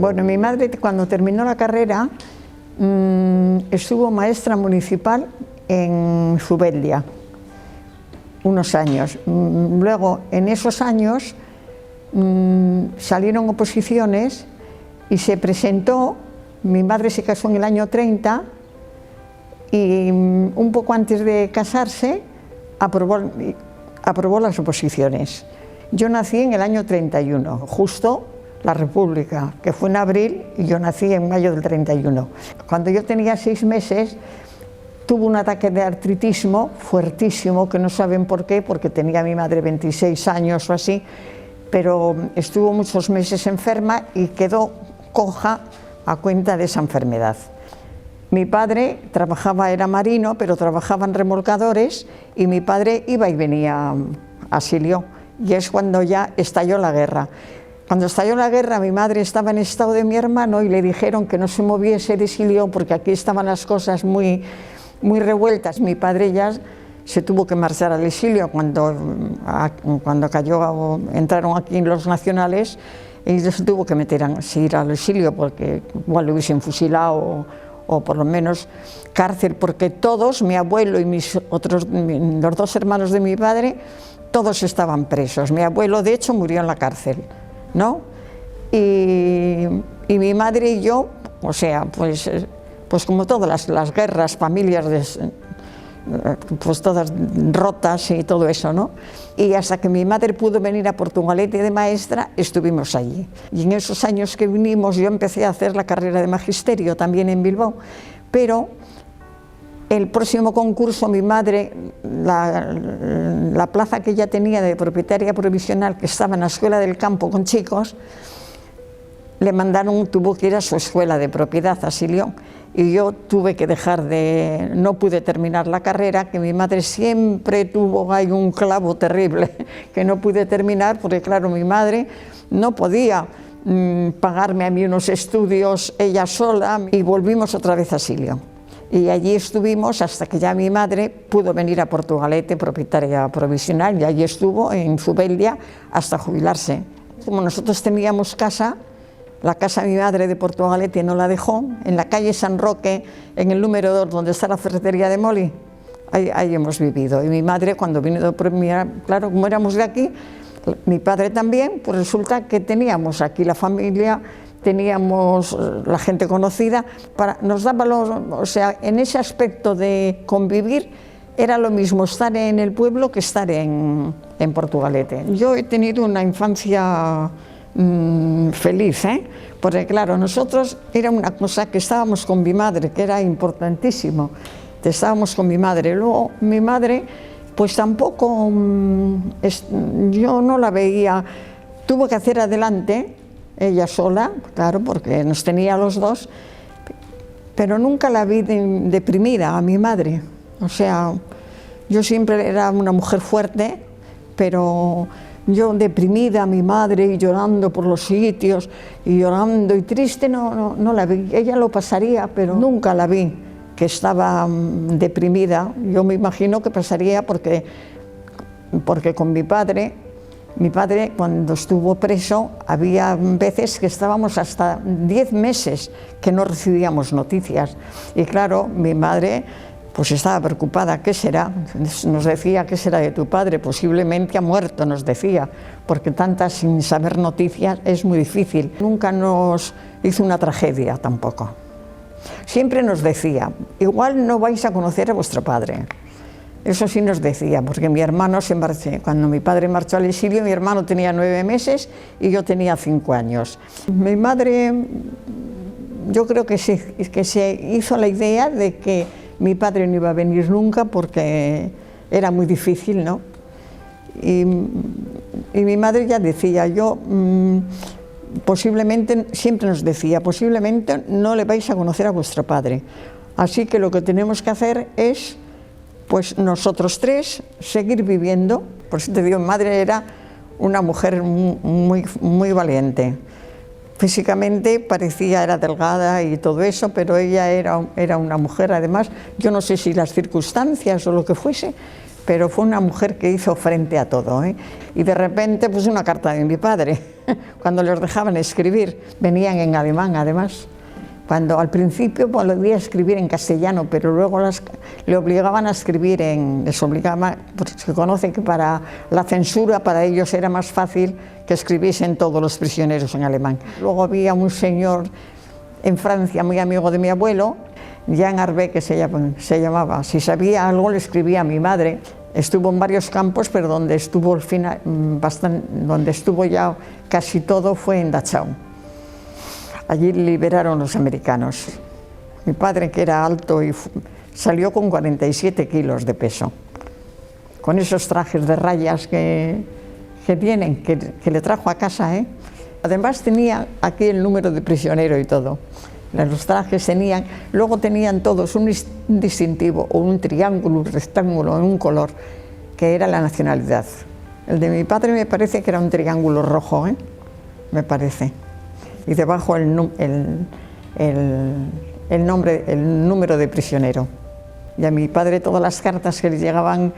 Bueno, mi madre cuando terminó la carrera estuvo maestra municipal en Zubeldia unos años. Luego, en esos años, salieron oposiciones y se presentó. Mi madre se casó en el año 30 y un poco antes de casarse aprobó las oposiciones. Yo nací en el año 31, justo la República, que fue en abril, y yo nací en mayo del 31. Cuando yo tenía 6 meses, tuve un ataque de artritismo fuertísimo, que no saben por qué, porque tenía mi madre 26 años o así, pero estuvo muchos meses enferma y quedó coja a cuenta de esa enfermedad. Mi padre trabajaba, era marino, pero trabajaba en remolcadores, y mi padre iba y venía a Silio, y es cuando ya estalló la guerra. Cuando estalló la guerra, mi madre estaba en estado de mi hermano y le dijeron que no se moviese de Silio porque aquí estaban las cosas muy revueltas. Mi padre ya se tuvo que marchar al exilio cuando entraron aquí los nacionales, y se tuvo que ir al exilio porque igual lo hubiesen fusilado o por lo menos cárcel, porque todos, mi abuelo y los 2 hermanos de mi padre, todos estaban presos. Mi abuelo, de hecho, murió en la cárcel, ¿no? Y mi madre y yo, o sea, pues como todas las guerras, familias pues todas rotas y todo eso, ¿no? Y hasta que mi madre pudo venir a Portugalete de maestra, estuvimos allí. Y en esos años que vinimos, yo empecé a hacer la carrera de magisterio también en Bilbao, pero el próximo concurso, mi madre, la plaza que ella tenía de propietaria provisional, que estaba en la escuela del campo con chicos, le mandaron, tuvo que ir a su escuela de propiedad, a Silión, y yo tuve que no pude terminar la carrera, que mi madre siempre tuvo ahí un clavo terrible, que no pude terminar, porque claro, mi madre no podía pagarme a mí unos estudios ella sola, y volvimos otra vez a Silión. Y allí estuvimos hasta que ya mi madre pudo venir a Portugalete, propietaria provisional, y allí estuvo en Zubeldia hasta jubilarse. Como nosotros teníamos casa, la casa de mi madre de Portugalete no la dejó, en la calle San Roque, en el número 2, donde está la ferretería de Moli, ahí hemos vivido. Y mi madre, cuando vino claro, como éramos de aquí, mi padre también, pues resulta que teníamos aquí la familia, teníamos la gente conocida, nos daba o sea, en ese aspecto de convivir, era lo mismo estar en el pueblo que estar en Portugalete. Yo he tenido una infancia feliz, porque claro, nosotros era una cosa que estábamos con mi madre, que era importantísimo, estábamos con mi madre. Luego mi madre, pues tampoco, yo no la veía, tuvo que hacer adelante, ella sola, claro, porque nos tenía los 2, pero nunca la vi deprimida a mi madre. O sea, yo siempre era una mujer fuerte, pero yo deprimida a mi madre y llorando por los sitios, y llorando y triste, no la vi. Ella lo pasaría, pero nunca la vi que estaba deprimida. Yo me imagino que pasaría porque con mi padre cuando estuvo preso, había veces que estábamos hasta 10 meses que no recibíamos noticias. Y claro, mi madre pues estaba preocupada. ¿Qué será? Nos decía, ¿qué será de tu padre? Posiblemente ha muerto, nos decía, porque tantas sin saber noticias es muy difícil. Nunca nos hizo una tragedia tampoco. Siempre nos decía, igual no vais a conocer a vuestro padre. Eso sí nos decía, porque mi hermano se marchó. Cuando mi padre marchó al exilio, mi hermano tenía 9 meses y yo tenía 5 años. Mi madre, yo creo que se hizo la idea de que mi padre no iba a venir nunca porque era muy difícil, ¿no? Y mi madre ya decía, posiblemente, siempre nos decía, posiblemente no le vais a conocer a vuestro padre. Así que lo que tenemos que hacer es, pues nosotros 3, seguir viviendo. Por eso te digo, mi madre era una mujer muy valiente. Físicamente era delgada y todo eso, pero ella era una mujer, además, yo no sé si las circunstancias o lo que fuese, pero fue una mujer que hizo frente a todo, ¿eh? Y de repente, pues una carta de mi padre, cuando los dejaban escribir, venían en alemán además. Cuando al principio podía escribir en castellano, pero luego le obligaban a escribir pues se conoce que para la censura para ellos era más fácil que escribiesen todos los prisioneros en alemán. Luego había un señor en Francia, muy amigo de mi abuelo, Jean Arbé, que se llamaba. Si sabía algo le escribía a mi madre. Estuvo en varios campos, pero donde estuvo donde estuvo ya casi todo fue en Dachau. Allí liberaron los americanos. Mi padre, que era alto, salió con 47 kilos de peso, con esos trajes de rayas que le trajo a casa, ¿eh? Además tenía aquí el número de prisionero y todo. Los trajes tenían, luego tenían todos un distintivo, o un triángulo, un rectángulo, en un color, que era la nacionalidad. El de mi padre me parece que era un triángulo rojo, ¿eh? Me parece. Y debajo el número de prisionero. Y a mi padre todas las cartas que llegaban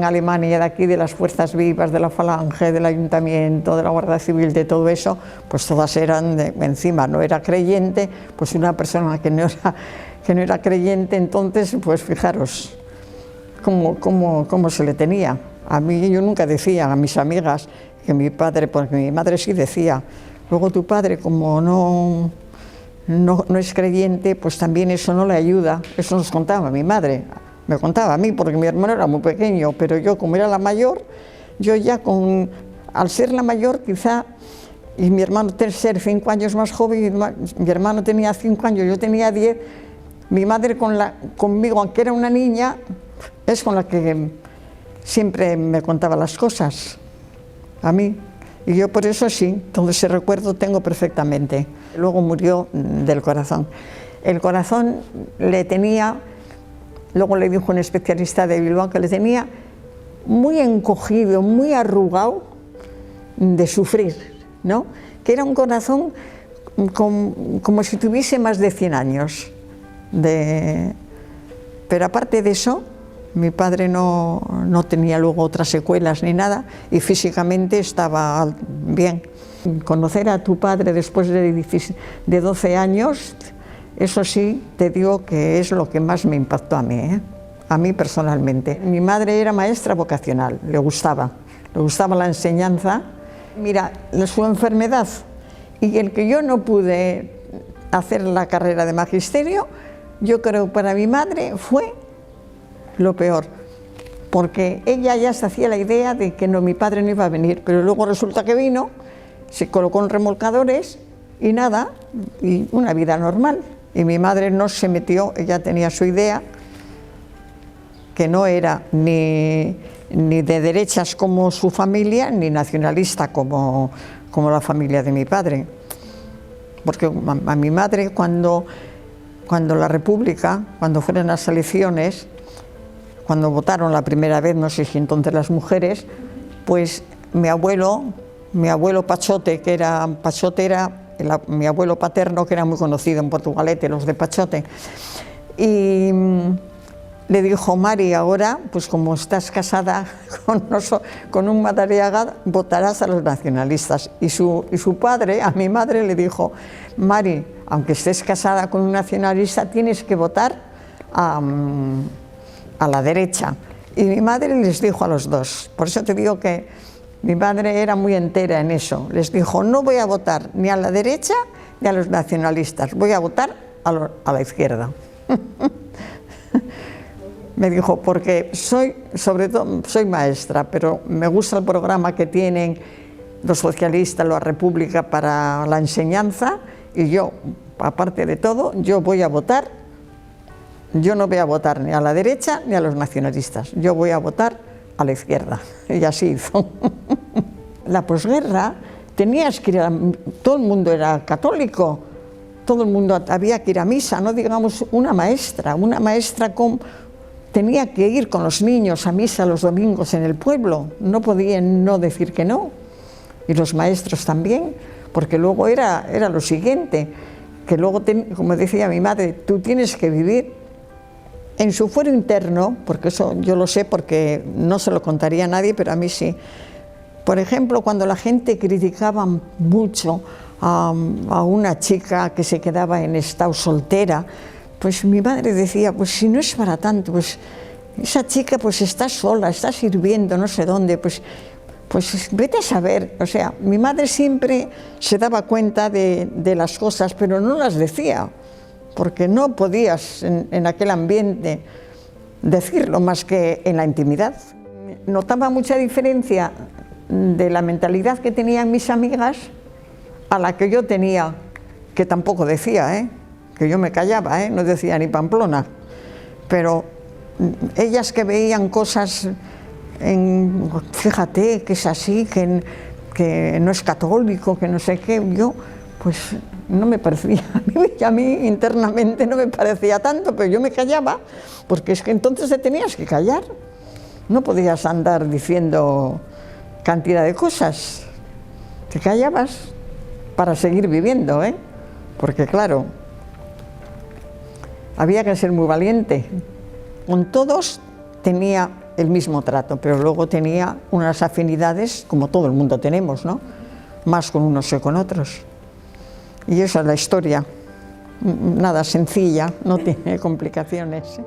a Alemania, de aquí, de las fuerzas vivas, de la Falange, del Ayuntamiento, de la Guardia Civil, de todo eso, pues todas eran encima, no era creyente, pues una persona que no era creyente, entonces, pues fijaros cómo se le tenía. A mí yo nunca decía a mis amigas que mi padre, porque mi madre sí decía, luego tu padre como no es creyente, pues también eso no le ayuda. Eso nos contaba mi madre, me contaba a mí, porque mi hermano era muy pequeño, pero yo como era la mayor, yo ya al ser la mayor quizá, y mi hermano ser 5 años más joven, mi hermano tenía 5 años, yo tenía 10, mi madre conmigo, aunque era una niña, es con la que siempre me contaba las cosas, a mí. Y yo por eso sí, todo ese recuerdo tengo perfectamente. Luego murió del corazón. El corazón le tenía, luego le dijo un especialista de Bilbao, que le tenía muy encogido, muy arrugado de sufrir, ¿no? Que era un corazón como si tuviese más de 100 años. Pero aparte de eso, mi padre no tenía luego otras secuelas ni nada y físicamente estaba bien. Conocer a tu padre después de 12 años, eso sí, te digo que es lo que más me impactó a mí, ¿eh? A mí personalmente. Mi madre era maestra vocacional, le gustaba la enseñanza. Mira, su enfermedad y el que yo no pude hacer la carrera de magisterio, yo creo que para mi madre fue lo peor, porque ella ya se hacía la idea de que mi padre no iba a venir, pero luego resulta que vino, se colocó en remolcadores y nada, y una vida normal. Y mi madre no se metió, ella tenía su idea, que no era ni de derechas como su familia, ni nacionalista como la familia de mi padre. Porque a mi madre, cuando la República, cuando fueron las elecciones, cuando votaron la primera vez, no sé si entonces las mujeres, pues mi abuelo Pachote, mi abuelo paterno, que era muy conocido en Portugalete, los de Pachote, y le dijo: Mari, ahora, pues como estás casada con un Madariaga, votarás a los nacionalistas. Y su padre, a mi madre, le dijo: Mari, aunque estés casada con un nacionalista, tienes que votar a la derecha. Y mi madre les dijo a los dos, por eso te digo que mi madre era muy entera en eso, les dijo: no voy a votar ni a la derecha ni a los nacionalistas, voy a votar a la izquierda. Me dijo, porque sobre todo soy maestra, pero me gusta el programa que tienen los socialistas, la República, para la enseñanza, y yo, aparte de todo, yo voy a votar. Yo no voy a votar ni a la derecha ni a los nacionalistas, yo voy a votar a la izquierda. Y así hizo. La posguerra tenías que ir todo el mundo era católico, todo el mundo había que ir a misa, no digamos una maestra tenía que ir con los niños a misa los domingos en el pueblo, no podían no decir que no. Y los maestros también, porque luego era lo siguiente, que luego, como decía mi madre, tú tienes que vivir En su fuero interno, porque eso yo lo sé porque no se lo contaría a nadie, pero a mí sí. Por ejemplo, cuando la gente criticaba mucho a una chica que se quedaba en estado soltera, pues mi madre decía, pues si no es para tanto, pues esa chica pues está sola, está sirviendo no sé dónde, pues vete a saber. O sea, mi madre siempre se daba cuenta de las cosas, pero no las decía, porque no podías en aquel ambiente decirlo más que en la intimidad. Notaba mucha diferencia de la mentalidad que tenían mis amigas a la que yo tenía, que tampoco decía, que yo me callaba, no decía ni Pamplona, pero ellas que veían cosas, fíjate que es así, que no es católico, que no sé qué, yo pues no me parecía, a mí internamente no me parecía tanto, pero yo me callaba, porque es que entonces te tenías que callar, no podías andar diciendo cantidad de cosas, te callabas para seguir viviendo, porque claro, había que ser muy valiente. Con todos tenía el mismo trato, pero luego tenía unas afinidades, como todo el mundo tenemos, ¿no? Más con unos que con otros. Y esa es la historia, nada sencilla, no tiene complicaciones.